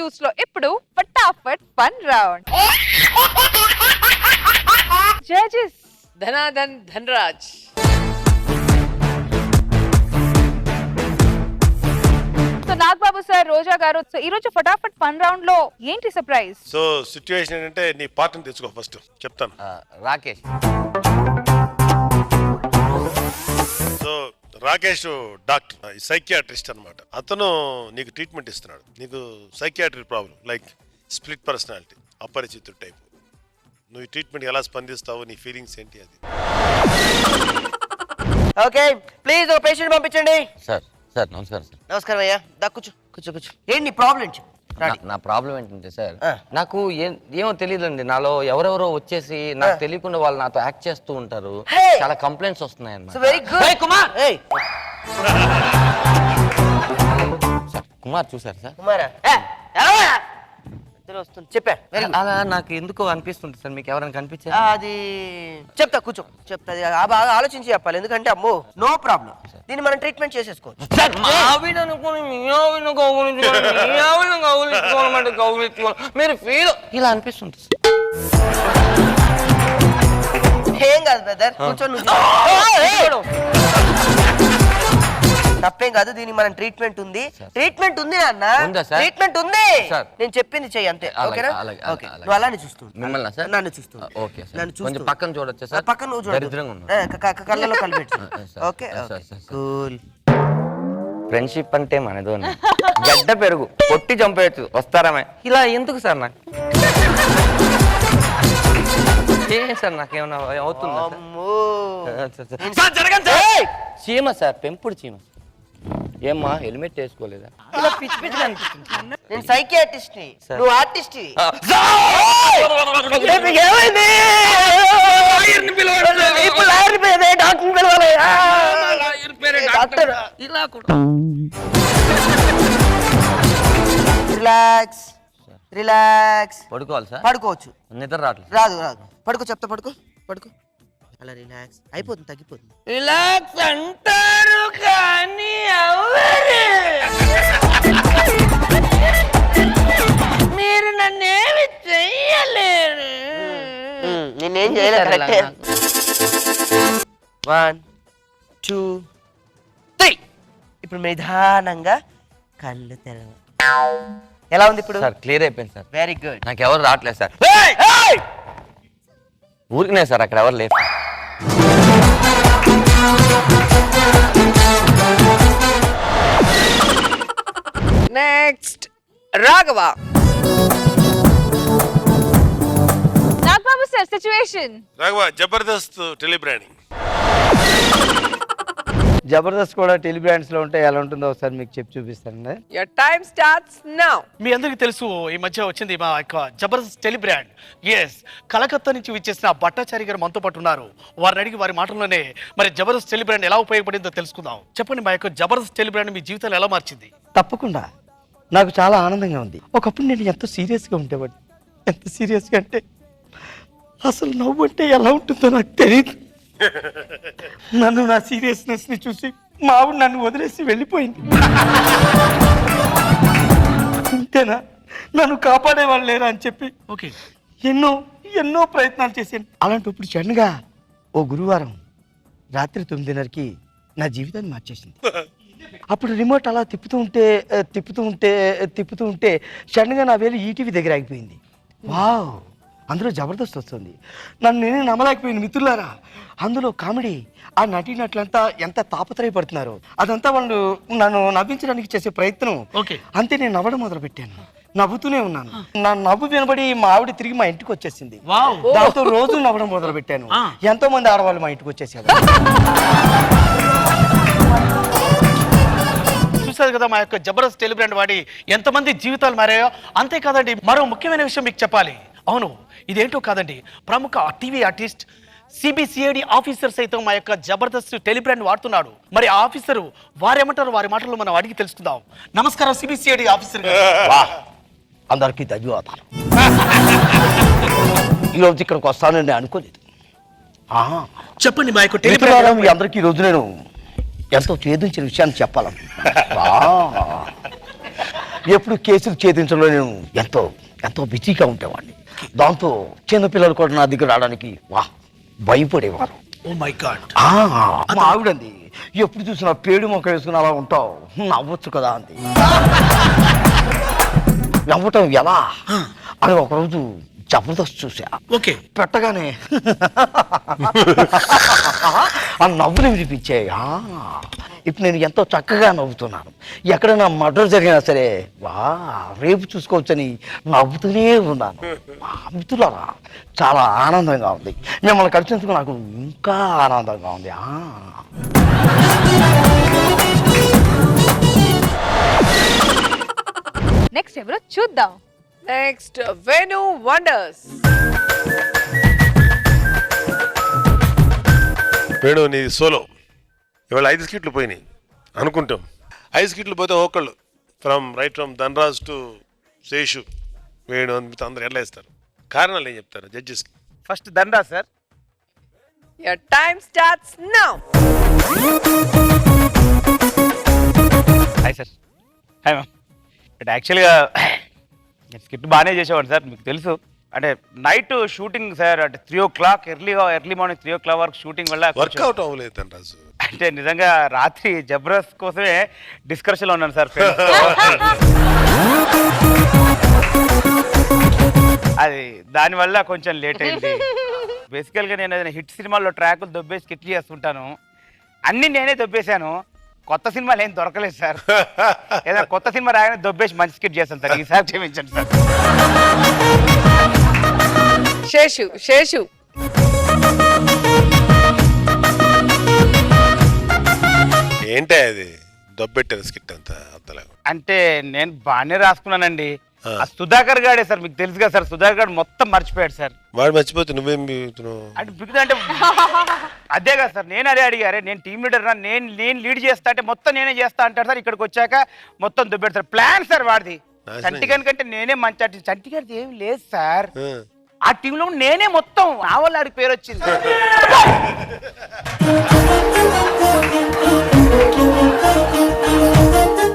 Juice లో ఇప్పుడు ఫటాఫట్ fun round. Judges Dhanadhan Dhanraj. So Nagababu sir, Roja గారు, సో ఈ రోజు ఫటాఫట్ ఫన్ రౌండ్ లో ఏంటి సర్ప్రైజ్? సో సిచ్యువేషన్ ఏంటంటే నీ పార్ట్ని తెచ్చుకో ఫస్ట్ చెప్తాను. Rakesh. So Rakesh doctor, psychiatrist అన్నమాట. అతను నీకు ట్రీట్మెంట్ ఇస్తున్నాడు. నీకు psychiatry problem like split personality, Aparichitudu type. నువ్వు ఈ ట్రీట్మెంట్ ఎలా స్పందిస్తావు, నీ ఫీలింగ్స్ ఏంటి అది. ఓకే, ప్లీజ్ ఒక పేషెంట్ పంపించండి. సార్ సార్ నమస్కారం సార్. నమస్కారం అయ్యా, దా కూర్చో కూర్చో కూర్చో. ఏంటి నీ ప్రాబ్లం? నా ప్రాబ్లం ఏంటంటే సార్, నాకు ఏమో తెలియదండి, నాలో ఎవరెవరో వచ్చేసి నాకు తెలియకుండా వాళ్ళు నాతో యాక్ట్ చేస్తూ ఉంటారు. చాలా కంప్లైంట్స్ వస్తున్నాయి అన్నమాట. Very good Kumar. కుమార్ చూసారు సార్? కుమారా వస్తుంది చెప్పా. అలా నాకు ఎందుకో అనిపిస్తుంది సార్. మీకు ఎవరైనా కనిపించారు? అది చెప్తా, కూర్చో చెప్తా. బాగా ఆలోచించి చెప్పాలి, ఎందుకంటే అమ్మో నో ప్రాబ్లం, దీన్ని మనం ట్రీట్మెంట్ చేసేసుకోవచ్చు. మీరు ఫీల్ ఇలా అనిపిస్తుంది. ఏం కాదు బ్రదర్, కూర్చో. నువ్వు తప్పేం కాదు, దీనికి మనం ట్రీట్మెంట్ ఉంది. ట్రీట్మెంట్ ఉంది నాన్న, ట్రీట్మెంట్ ఉంది. నేను చెప్పింది చెయ్యి అంతే, ఓకేనా? ఓకే, నువ్వు అలానే చూస్తూ మిమ్మల్ని సార్? నన్ను చూస్తూ. ఓకే సార్, కొంచెం పక్కన చూడొచ్చా సార్? పక్కన నువ్వు చూడ, కళ్ళలో కలిపెట్టు. Okay cool. ఫ్రెండ్షిప్ అంటే మనదో గడ్డ పెరుగు కొట్టి చంపేయచ్చు, వస్తారమే. ఇలా ఎందుకు సార్? నాకు ఏ సార్ నాకేమన్నా అవుతుందా? చీమ సార్, పెంపుడు చీమ. ఏమ్మా హెల్మెట్ వేసుకోలేదా? ఇలా పిచ్చి పిచ్చిగా అనిపిస్తుంది. నేను సైకియాట్రిస్ట్ ని, నువ్వు ఆర్టిస్ట్. Relax relax. పడుకోవాలి సార్? పడుకోవచ్చు. నిద్ర రావట్లేదు. రాదు రాదు, పడుకో చెప్తా, పడుకో పడుకో. అలా రిలాక్స్ అయిపోతుంది, తగ్గిపోతుంది. రిలాక్స్ అంటారు కానీ మీరు నన్నేమి చెయ్యలేరు. నేనేం చేయలేదు. 1 2 3. ఇప్పుడు నిదానంగా కళ్ళు తెరవ. ఎలా ఉంది ఇప్పుడు? సార్ క్లియర్ అయిపోయింది సార్. Very good. నాకు ఎవరు రావట్లేదు సార్. ఊరికినే సార్, అక్కడ ఎవరు లేరు. Next Raghava. Nagababu sir, situation. Raghava, Jabardasth telebranding. Jabardasth కూడా టెలిబ్రాండ్స్ లో ఉంటే ఎలా ఉంటుందో ఒకసారి మీకు చెప్పి చూపిస్తానండి. Your time starts now. మీ అందరికీ తెలుసు, ఈ మధ్య వచ్చింది మా యొక్క జబర్దస్త్ టెలిబ్రాండ్. ఎస్, కలకత్తా నుంచి విచ్చేసిన భట్టాచారి గారు మనతో పాటు ఉన్నారు. వారిని అడిగి వారి మాటల్లోనే మరి జబర్దస్త్ టెలిబ్రాండ్ ఎలా ఉపయోగపడిందో తెలుసుకుందాం. చెప్పండి, మా యొక్క జబర్దస్త్ టెలిబ్రాండ్ మీ జీవితాలు ఎలా మార్చింది? తప్పకుండా నాకు చాలా ఆనందంగా ఉంది. ఒకప్పుడు నేను ఎంతో సీరియస్గా ఉండేవాడిని. ఎంత సీరియస్గా అంటే అసలు నవ్వు అంటే ఎలా ఉంటుందో నాకు తెలియదు. నన్ను నా సీరియస్నెస్ ని చూసి మా ఆవిడ నన్ను వదిలేసి వెళ్ళిపోయింది. అంతేనా, నన్ను కాపాడేవాళ్ళు లేరా అని చెప్పి ఓకే ఎన్నో ఎన్నో ప్రయత్నాలు చేశాను. అలాంటప్పుడు సడన్గా ఓ గురువారం రాత్రి 9:30కి నా జీవితాన్ని మార్చేసింది. అప్పుడు రిమోట్ అలా తిప్పుతూ ఉంటే సడన్గా నా వేలు ఈటీవీ దగ్గర ఆగిపోయింది. వావ్, అందులో జబర్దస్త్ వస్తుంది. నన్ను నేనే నమ్మలేకపోయింది. మిత్రులారా, అందులో కామెడీ, ఆ నటీనట్లంతా ఎంత తాపత్రయపడుతున్నారు. అదంతా వాళ్ళు నన్ను నవ్వించడానికి చేసే ప్రయత్నం. అంతే, నేను నవ్వడం మొదలు పెట్టాను. నవ్వుతూనే ఉన్నాను. నా నవ్వు వినబడి మా ఆవిడ తిరిగి మా ఇంటికి వచ్చేసింది. దాంతో రోజు నవ్వడం మొదలు పెట్టాను. ఎంతో మంది ఆడవాళ్ళు మా ఇంటికి వచ్చేసారు. చూసారు కదా మా యొక్క జబర్దస్త్ టెలిబ్రాండ్ వాడి ఎంతమంది జీవితాలు మారాయో. అంతేకాదండి, మరో ముఖ్యమైన విషయం మీకు చెప్పాలి. అవును, ఇదేంటో కాదండి, ప్రముఖ టీవీ ఆర్టిస్ట్ సిబిసిఐడి ఆఫీసర్ సైతం మా యొక్క జబర్దస్త్ టెలిబ్రాండ్ వాడుతున్నాడు. మరి ఆ ఆఫీసరు వారేమంటారు, వారి మాటల్లో మనం అడిగి తెలుసుకుందాం. నమస్కారం సిబిసిఐడి ఆఫీసర్ గారు. అందరికీ ధన్యవాదాలు. ఈరోజు ఇక్కడికి వస్తానని అనుకోలేదు. చెప్పండి, మా యొక్క టెలిబ్రాండ్ మీ అందరికీ ఈరోజు నేను ఎంతో ఛేదించిన విషయాన్ని చెప్పాలను. ఎప్పుడు కేసులు ఛేదించడంలో నేను ఎంతో ఎంతో బిజీగా ఉండేవాడిని. దాంతో చిన్నపిల్లలు కూడా నా దగ్గర రావడానికి భయపడేవారు. Oh my God. మా ఆవిడంది, ఎప్పుడు చూసినా పేడు మొక్క వేసుకుని అలా ఉంటావు, నవ్వచ్చు కదా అంది. నవ్వటం ఎలా అని ఒకరోజు జబర్దస్త్ చూసా. ఓకే. పెట్టగానే ఆ నవ్వులు వినిపించాయి. ఇప్పుడు నేను ఎంతో చక్కగా నవ్వుతున్నాను. ఎక్కడైనా మర్డర్ జరిగినా సరే రేపు చూసుకోవచ్చని నవ్వుతూనే ఉన్నాను. మిత్రులారా, చాలా ఆనందంగా ఉంది. మిమ్మల్ని కలిసినందుకు నాకు ఇంకా ఆనందంగా ఉంది. నెక్స్ట్ ఎవరో చూద్దాం. Next Venu wonders. వేణు నీ సోలో ఇవాళ 5 స్కిట్లు పోయినాయి అనుకుంటాం. 5 స్కిట్లు పోతే ఒకళ్ళు ఫ్రమ్ ధనరాజ్ టు శేషు వేణు అని అందరు ఎట్లా వేస్తారు? కారణాలు ఏం చెప్తారు judges? First Dhanraj sir. Your time starts now. Hi sir. Hi ma'am. But యాక్చువల్గా స్కిట్ బాగానే చేసేవాడు సార్, మీకు తెలుసు. అంటే నైట్ షూటింగ్ సార్, అంటే 3 o'clock ఎర్లీ మార్నింగ్ 3 o'clock వరకు షూటింగ్ వల్ల వర్కౌట్ అవ్వలేదు ధనరాజు. అంటే నిజంగా రాత్రి జబర్దస్త్ కోసమే డిస్కషన్లో ఉన్నాను సార్. అది దానివల్ల కొంచెం లేట్ అయింది. బేసికల్గా నేను ఏదైనా హిట్ సినిమాల్లో ట్రాకులు దొబ్బేసి స్కిట్లు చేస్తుంటాను. అన్నీ నేనే దొబ్బేశాను. కొత్త సినిమాలు ఏం దొరకలేదు సార్. ఏదైనా కొత్త సినిమా రాగానే దొబ్బేసి మంచి స్కిట్ చేస్తాను సార్. ఈసారి క్షమించండి సార్. శేషు ఏంటే అది దొబ్బెట్టారు స్కిట్ అంతా అంతలాగా? అంటే నేను బాగానే రాసుకున్నానండి. ఆ సుధాకర్ గాడే సార్, మీకు తెలుసు కదా సార్, సుధాకర్ గారు మొత్తం మర్చిపోయాడు సార్. వాడు మర్చిపోతే నువ్వేం అంటే బిగుతా అంటే అదే కదా సార్, నేను అదే అడిగారే. నేను టీమ్ లీడర్ నేను లీడ్ చేస్తా అంటే మొత్తం నేనే చేస్తా అంటాడు సార్. ఇక్కడికి వచ్చాక మొత్తం దుబ్బెడు సార్. ప్లాన్ సార్ వాడిది. చంటిగాని కంటే నేనే మంచి ఆర్టిస్ట్. చంటిగారిది ఏం లేదు సార్. ఆ టీంలో నేనే మొత్తం నా వల్ల ఆడికి పేరు వచ్చింది.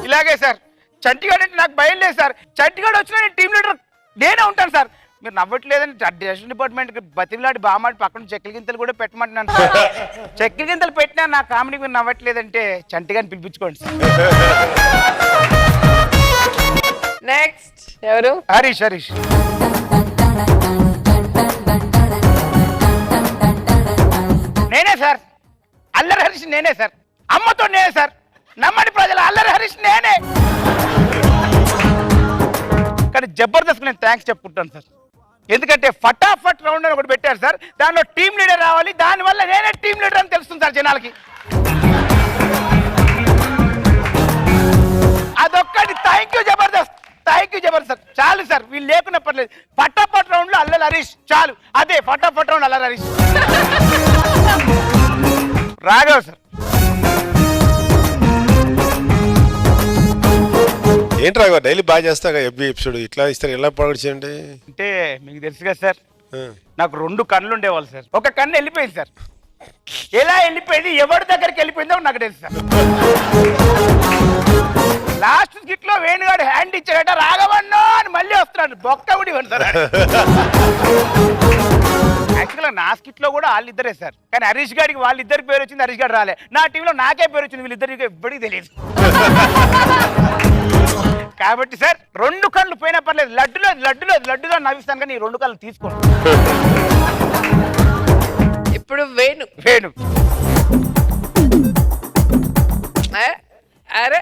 ఇలాగే సార్, చంటిగాడు అంటే నాకు భయం లేదు సార్. చంటిగాడు వచ్చినా నేను టీమ్ లీడర్ నేనే ఉంటాను సార్. మీరు నవ్వట్లేదని డైరెక్షన్ డిపార్ట్మెంట్కి బతిలాడి బామాడి పక్కన చెక్కల గింతలు కూడా పెట్టమంటున్నాను సార్. చెక్కల గింతలు పెట్టినా నా కామెడీకి మీరు నవ్వట్లేదంటే చంటిగాని పిలిపించుకోండి సార్. నెక్స్ట్ ఎవరు? హరీష్. నేనే సార్, అల్లరి హరీష్ నేనే సార్. అమ్మతో నేనే సార్. నమ్మడి ప్రజల అల్లరి హరీష్ నేనే. కానీ జబర్దస్త్ నేను థ్యాంక్స్ చెప్పుకుంటాను సార్. ఎందుకంటే ఫటాఫట్ రౌండ్ అని ఒకటి పెట్టారు సార్. దానిలో టీమ్ లీడర్ రావాలి, దానివల్ల నేనే టీమ్ లీడర్ అని తెలుస్తుంది సార్ జనాలకి. అదొక్కటి. Thank you Jabardasth. చాలు సార్, వీళ్ళు లేకున్నా పర్లేదు. ఫటాఫట్ రౌండ్ లో అల్లరి హరీష్ చాలు. అదే ఫటాఫట్ రౌండ్ అల్లరి హరీష్. రాఘవ్ సార్. ఏంటి రాఘవ డైలీ బాగా చేస్తాగా ఎవ్రీ ఎపిసోడ్ ఇట్లా ఇస్తారు? ఎలా పొగడిచేయండి అంటే మీకు తెలుసు కదా సార్, నాకు 2 కళ్ళు ఉండేవాళ్ళు సార్. ఒక కన్ను వెళ్ళిపోయింది సార్. ఎలా వెళ్ళిపోయింది, ఎవరి దగ్గరికి వెళ్ళిపోయిందో నాకు తెలుసు సార్. లాస్ట్ స్కిట్ లో వేణుగాడు హ్యాండ్ ఇచ్చాడట, రాఘవన్నో అని మళ్ళీ వస్తున్నాడు. బొక్క కూడా ఇవ్వండి సార్. యాక్చువల్గా నా స్కిట్ లో కూడా వాళ్ళిద్దరే సార్. కానీ హరీష్ గారికి వాళ్ళిద్దరికి పేరు వచ్చింది, హరీష్ గారు రాలే. నా టీంలో నాకే పేరు వచ్చింది, వీళ్ళిద్దరికి ఎవ్వడికి తెలియదు. కాబట్టి సార్ 2 కళ్ళు పోయినా పర్లేదు. లడ్డులో నవ్విస్తాను, కానీ ఈ 2 కళ్ళు తీసుకోండి. ఇప్పుడు వేణు. అరే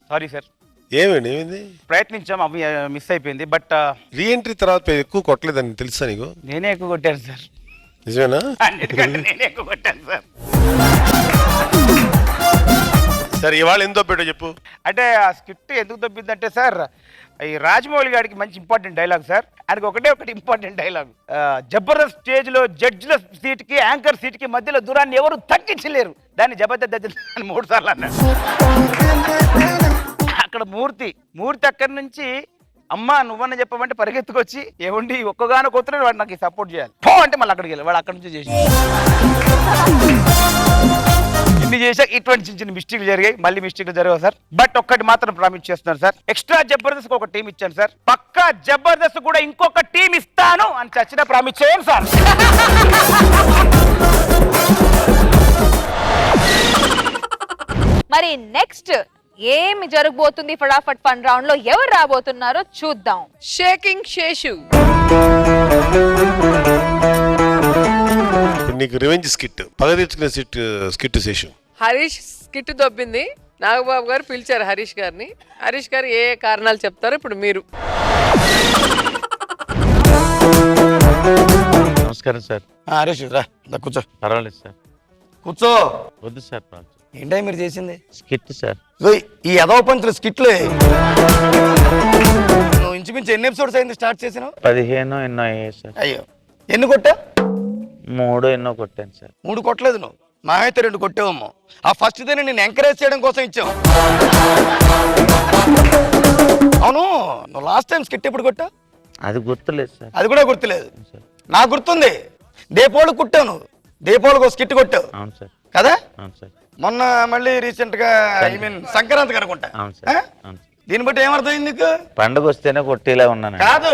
సారీ సార్, ఏమైంది? ప్రయత్నించాం, అవి మిస్ అయిపోయింది. బట్ రీఎంట్రీ తర్వాత ఎక్కువ కొట్టలేదని తెలుసా నీకు? నేనే ఎక్కువ కొట్టాను సార్. నిజమేనా? నేనే ఎక్కువ కొట్టాను సార్. సరే ఇవాళ ఎందుకు పెట్టో చెప్పు. అంటే ఆ స్క్రిప్ట్ ఎందుకు తప్పిందంటే సార్, ఈ రాజమౌళి గారికి మంచి ఇంపార్టెంట్ డైలాగ్ సార్. ఆయనకి ఒకటి ఇంపార్టెంట్ డైలాగ్. జబర్దస్త్ స్టేజ్ లో జడ్జిల సీట్ కి యాంకర్ సీట్ కి మధ్యలో దూరాన్ని ఎవరు తగ్గించలేరు, దాన్ని జబర్దస్త్ 3 సార్లు అన్నారు. అక్కడ మూర్తి అక్కడి నుంచి అమ్మా నువ్వన్న చెప్పమంటే పరిగెత్తుకొచ్చి ఏమండి ఒక్కగానో కొత్తనే వాడు నాకు సపోర్ట్ చేయాలి పో అంటే మళ్ళీ అక్కడికి వెళ్ళి వాడు అక్కడి నుంచి చేసి ఇన్ని చేశాక ఇటువంటి చిన్న చిన్న మిస్టేక్లు జరిగాయి, మళ్ళీ మిస్టేక్లు జరగవు సార్. బట్ ఒక్కటి మాత్రం ప్రామిస్ చేస్తున్నాను సార్, ఎక్స్ట్రా జబర్దస్త్ ఒక టీం ఇచ్చాను సార్, పక్కా జబర్దస్త్ కూడా ఇంకొక టీం ఇస్తాను అని చచ్చిన ప్రామిస్ చేయండి సార్. మరి నెక్స్ట్ ఏమి జరగబోతుంది ఫటాఫట్ ఫన్ రౌండ్ లో, ఎవరు రాబోతున్నారో చూద్దాం. షేకింగ్ శేషు. నీకు రివెంజ్ స్కిట్, పగ తీర్చుకునే స్కిట్ శేషు. హరీష్ స్కిట్ దొబ్బింది, నాగబాబు గారు పిలిచారు హరీష్ గారిని. హరీష్ గారు ఏ కారణాలు చెప్తారో ఇప్పుడు మీరు. నమస్కారం సార్. హరీష్ రా కూర్చో. పర్వాలేదు సార్. కూర్చో. వద్దు సార్. ఏంటో మీరు చేసింది స్కిట్ సార్. ఈ ఎదవ పంచులు స్కిట్లే. నువ్వు ఇంచుమించు ఎన్ని ఎపిసోడ్స్ అయింది స్టార్ట్ చేసినావు? 15 ఎన్నో అయ్యాయి సార్. అయ్యో, ఎన్ని కొట్టా? 3 ఎన్నో కొట్టాను సార్. 3 కొట్టలేదు నువ్వు, మా అయితే 2 కొట్టేవమ్మో. ఆ ఫస్ట్ దే నేను ఎంకరేజ్ చేయడం కోసం ఇచ్చావు. అవును, నువ్వు లాస్ట్ టైం స్కిట్ ఎప్పుడు కొట్టా? అది గుర్తులేదు సార్. అది కూడా గుర్తులేదు. సార్. నాకు గుర్తుంది, దీపావళి కుట్టావు నువ్వు, దీపావళికి స్కిట్ కొట్టావు అవును సార్. కదా? అవును సార్. మొన్న మళ్ళీ రీసెంట్ గా సంక్రాంతికి అనుకుంటా. అవును సార్. అవును సార్. దీన్ని బట్టి ఏమర్థమైంది నీకు? పండుగ వస్తేనే కొట్టేలా ఉన్నాను. కాదు,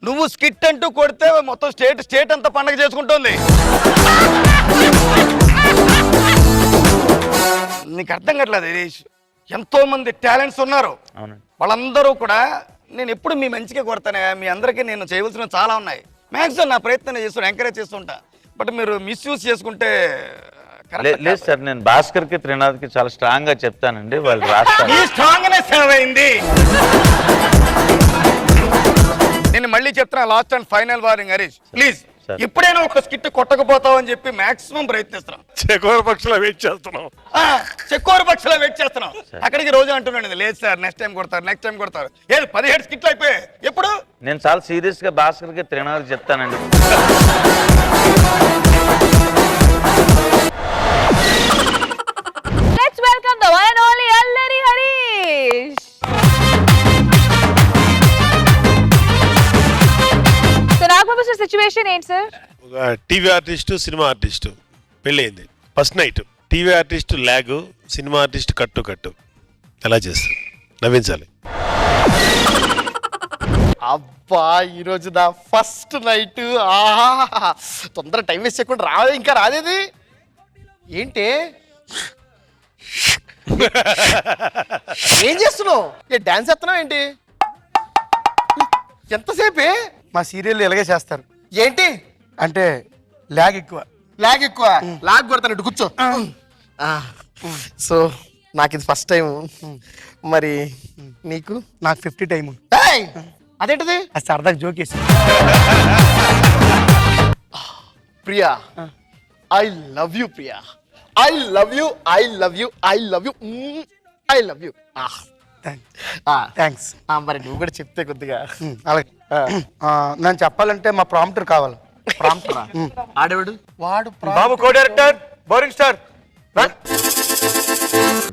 నువ్వు స్కిట్ అంటూ కొడితే మొత్తం స్టేట్ అంతా పండగ చేసుకుంటోంది. నీకు అర్థం కావట్లేదు హరీష్, ఎంతో మంది టాలెంట్స్ ఉన్నారు. అవునండి. వాళ్ళందరూ కూడా నేను ఎప్పుడు మీ మంచిగా కొడతానే, మీ అందరికీ నేను చేయవలసినవి చాలా ఉన్నాయి. మ్యాక్సిమం నా ప్రయత్నం చేస్తాను, ఎంకరేజ్ చేస్తుంటా. బట్ మీరు మిస్యూజ్ చేసుకుంటే లేదు సార్, నేను భాస్కర్ కి త్రినాథ్ కి చాలా స్ట్రాంగ్ గా చెప్తానండి, వాళ్ళు రాస్తారు. ఈ స్ట్రాంగ్నెస్ ఏమైంది? నేను మళ్ళీ చెప్తున్నా, last and final warning Harish, please ఇప్పుడైనా ఒక స్కిట్ కొట్టకపోతావు అని చెప్పి మాక్సిమం ప్రయత్నిస్తున్నాం. చెకోర పక్షులా వెయిట్ చేస్తున్నాం. చెక్కోరు పక్షులా వెయిట్ చేస్తున్నాం. అక్కడికి రోజు అంటున్నాను, లేదు సార్ నెక్స్ట్ టైం కొడతారు, నెక్స్ట్ టైం కొడతారు. ఏది 17 స్కిట్లు అయిపోయాయి. ఎప్పుడు? నేను చాలా సీరియస్ గా భాస్కర్ కి త్రినాథ్ చెప్తానండి. Let's welcome the one and only Allari Harish. So Nagababu sir situation ఏంటి సార్? ఒక టీవీ ఆర్టిస్టు, సినిమా ఆర్టిస్టు పెళ్ళయింది. ఫస్ట్ నైట్ టీవీ ఆర్టిస్టు లాగు, సినిమా ఆర్టిస్ట్ కట్టు ఎలా చేస్తారు? నవ్వించాలి. అబ్బా, ఈరోజు నా ఫస్ట్ నైట్. ఆహా, తొందర టైం వేస్ట్ చేయకుండా రాదే, ఇంకా రాదేది ఏంటి? ఏం చేస్తున్నావు? డాన్స్ చేస్తున్నావు ఏంటి? ఎంతసేపే? మా సీరియల్ ఇలాగే చేస్తారు. ఏంటి అంటే లాగ్ ఎక్కువ. లాగ్ ఎక్కువ? లాగ్ కొడతాను, కూర్చో. సో నాకు ఇది ఫస్ట్ టైం, మరి నీకు? నాకు 50 టైం. అదేంటిది? అది సరదాగా జోకేసి. Priya, I love you Priya, I love you, I love you, I love you, I love you. Thanks. మరి నువ్వు కూడా చెప్తే కొద్దిగా. అలాగే. నేను చెప్పాలంటే మా ప్రాంప్టర్ కావాలి. ప్రాంప్టరా? ఆడేవాడు వాడు బాబు co director, boring star.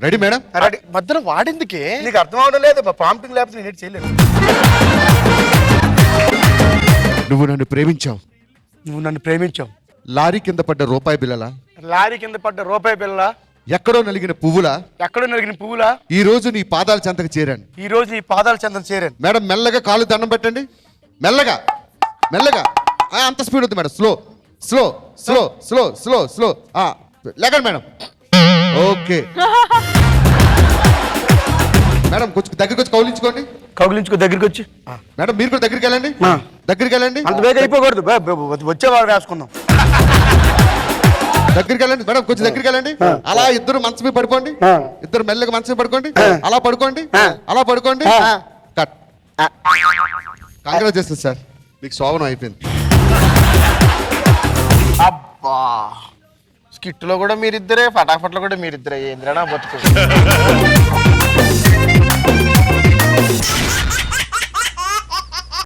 Ready madam? Ready. మధ్యలో వాడెందుకే? నీకు అర్థం అవడం లేదు, ప్రాంప్టింగ్ లేకపోతే నేను ఏం చేయలేను. నువ్వు నన్ను ప్రేమించావు. నువ్వు నన్ను ప్రేమించావు. లారీ కింద పడ్డ రూపాయి బిల్లలా, లారీ కింద పడ్డ రూపాయి బిళ్ళ, ఎక్కడో నలిగిన పువ్వులా, ఎక్కడో నలిగిన పువ్వులా ఈ రోజు నీ పాదాల చెంతకు చేరాను. ఈ రోజు నీ పాదాల చెంతకు చేరాను. మేడం మెల్లగా కాలు దండం పెట్టండి. మెల్లగా మెల్లగా. అంత స్పీడ్ వద్దు madam, slow slow slow slow slow slow. లేకండి మేడం. ఓకే మేడం, కొంచెం దగ్గరికి వచ్చి కౌలించుకోండి. కౌగిలించుకో, దగ్గరికి వచ్చి. మేడం మీరు కూడా దగ్గరికి వెళ్ళండి. దగ్గరికి వెళ్ళండి. అంత వేగ అయిపోకూడదు, వచ్చేవాడు రాసుకుందాం. దగ్గరికి వెళ్ళండి మేడం, కొంచెం దగ్గరికి వెళ్ళండి. అలా ఇద్దరు మంచం మీద పడుకోండి. ఇద్దరు మెల్లగా మంచం మీద పడుకోండి. అలా పడుకోండి, అలా పడుకోండి. కట్. కంగ్రాచులేషన్స్ సార్, మీకు శోభనం అయిపోయింది. అబ్బా, స్కిట్ లో కూడా మీరిద్దరే, ఫటాఫట్ లో కూడా మీరిద్దరే. ఏంద్రా బతుకు.